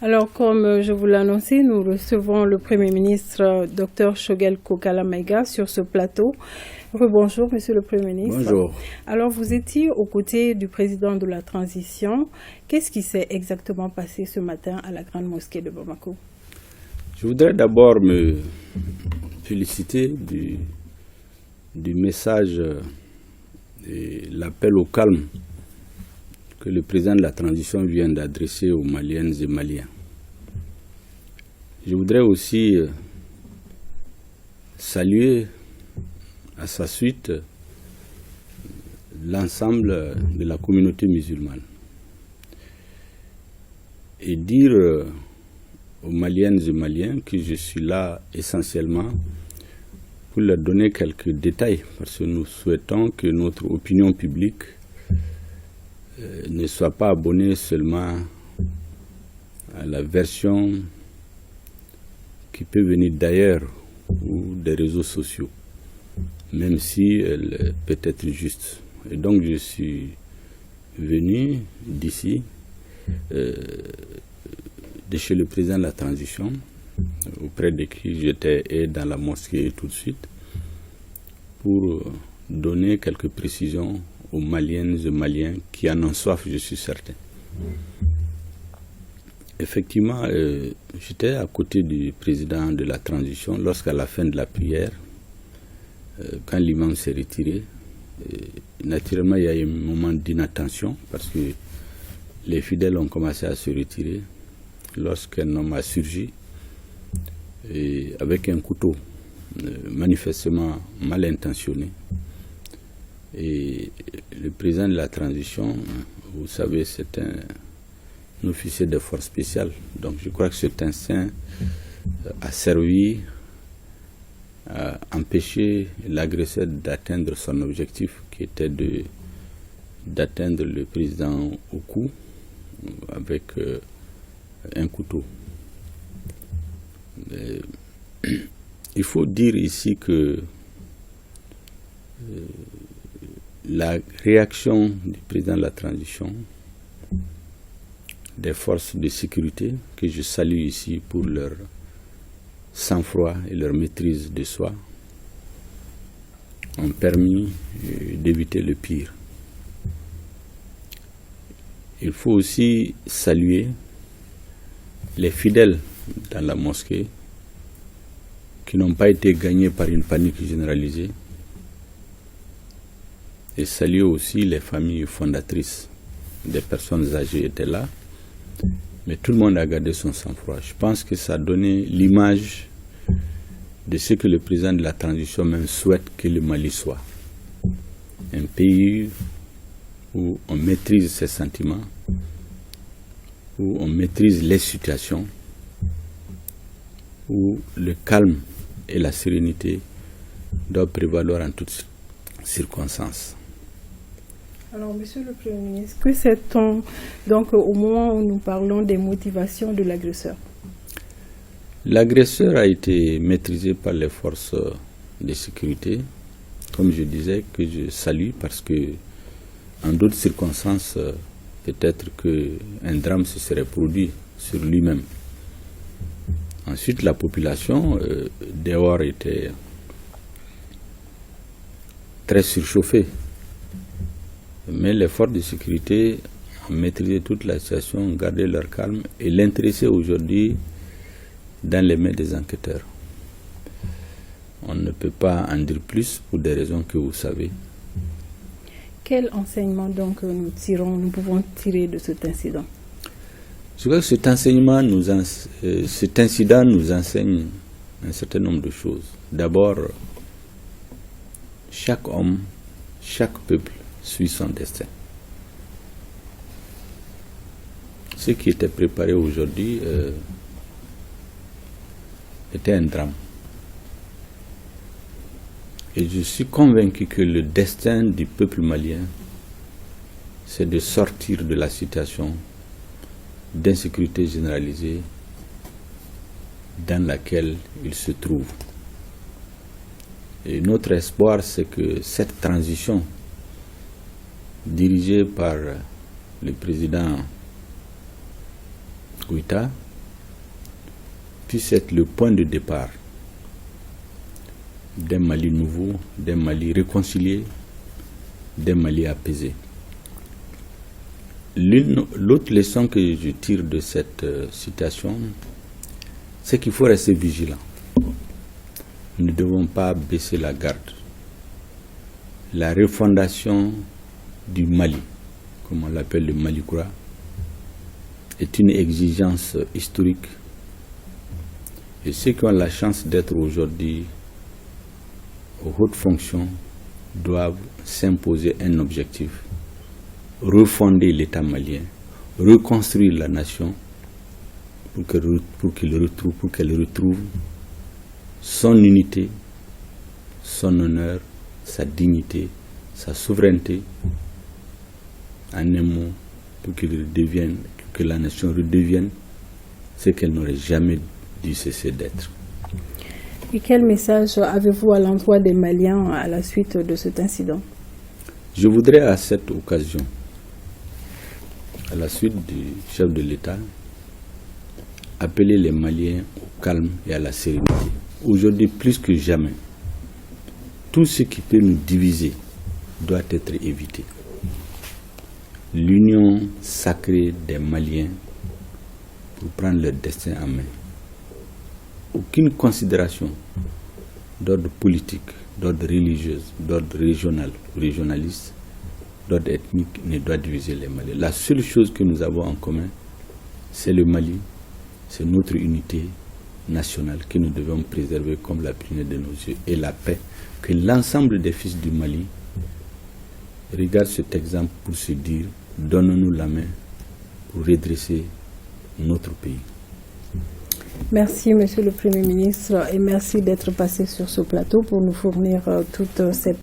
Alors, comme je vous l'ai annoncé, nous recevons le Premier ministre, Dr Choguel Kokala Maïga, sur ce plateau. Bonjour, Monsieur le Premier ministre. Bonjour. Alors, vous étiez aux côtés du président de la transition. Qu'est-ce qui s'est exactement passé ce matin à la Grande Mosquée de Bamako? Je voudrais d'abord me féliciter du message et l'appel au calme que le président de la transition vient d'adresser aux Maliennes et Maliens. Je voudrais aussi saluer à sa suite l'ensemble de la communauté musulmane et dire aux Maliennes et Maliens que je suis là essentiellement pour leur donner quelques détails, parce que nous souhaitons que notre opinion publique ne soit pas abonnée seulement à la version qui peut venir d'ailleurs ou des réseaux sociaux, même si elle peut être juste. Et donc je suis venu d'ici, de chez le président de la transition, auprès de qui j'étais dans la mosquée tout de suite, pour donner quelques précisions aux Maliennes et Maliens qui en ont soif, je suis certain. Effectivement, j'étais à côté du président de la transition lorsqu'à la fin de la prière, quand l'imam s'est retiré, naturellement il y a eu un moment d'inattention parce que les fidèles ont commencé à se retirer lorsqu'un homme a surgi avec un couteau manifestement mal intentionné. Et le président de la transition, vous savez, c'est un officier de force spéciale. Donc je crois que cet instinct a servi à empêcher l'agresseur d'atteindre son objectif, qui était d'atteindre le président au cou avec un couteau. Il faut dire ici que la réaction du président de la transition, des forces de sécurité, que je salue ici pour leur sang-froid et leur maîtrise de soi, ont permis d'éviter le pire. Il faut aussi saluer les fidèles dans la mosquée qui n'ont pas été gagnés par une panique généralisée, et saluer aussi les familles fondatrices. Des personnes âgées étaient là, mais tout le monde a gardé son sang-froid. Je pense que ça a donné l'image de ce que le président de la transition même souhaite que le Mali soit. Un pays où on maîtrise ses sentiments, où on maîtrise les situations, où le calme et la sérénité doivent prévaloir en toutes circonstances. Alors, Monsieur le Premier ministre, que sait-on donc au moment où nous parlons des motivations de l'agresseur? L'agresseur a été maîtrisé par les forces de sécurité, comme je disais, que je salue parce que en d'autres circonstances, peut-être qu'un drame se serait produit sur lui-même. Ensuite, la population dehors était très surchauffée. Mais les forces de sécurité ont maîtrisé toute la situation, ont gardé leur calme et l'intéressé aujourd'hui dans les mains des enquêteurs. On ne peut pas en dire plus pour des raisons que vous savez. Quel enseignement donc nous pouvons tirer de cet incident? Je crois que cet incident nous enseigne un certain nombre de choses. D'abord, chaque homme, chaque peuple suit son destin. Ce qui était préparé aujourd'hui était un drame. Et je suis convaincu que le destin du peuple malien, c'est de sortir de la situation d'insécurité généralisée dans laquelle il se trouve. Et notre espoir, c'est que cette transition dirigée par le président Goïta puisse être le point de départ d'un Mali nouveau, d'un Mali réconcilié, d'un Mali apaisé. L'autre leçon que je tire de cette citation, c'est qu'il faut rester vigilant. Nous ne devons pas baisser la garde. La refondation du Mali, comme on l'appelle le Mali Koura, est une exigence historique. Et ceux qui ont la chance d'être aujourd'hui aux hautes fonctions doivent s'imposer un objectif: refonder l'État malien, reconstruire la nation pour qu'elle retrouve son unité, son honneur, sa dignité, sa souveraineté, en un mot, pour que la nation redevienne ce qu'elle n'aurait jamais dû cesser d'être. Et quel message avez-vous à l'endroit des Maliens à la suite de cet incident? Je voudrais à cette occasion, à la suite du chef de l'État, appeler les Maliens au calme et à la sérénité. Aujourd'hui, plus que jamais, tout ce qui peut nous diviser doit être évité. L'union sacrée des Maliens pour prendre leur destin en main. Aucune considération d'ordre politique, d'ordre religieux, d'ordre régional ou régionaliste, d'ordre ethnique ne doit diviser les Maliens. La seule chose que nous avons en commun, c'est le Mali, c'est notre unité nationale que nous devons préserver comme la première de nos yeux, et la paix, que l'ensemble des fils du Mali regardent cet exemple pour se dire: donnons-nous la main pour redresser notre pays. Merci, Monsieur le Premier ministre, et merci d'être passé sur ce plateau pour nous fournir toute cette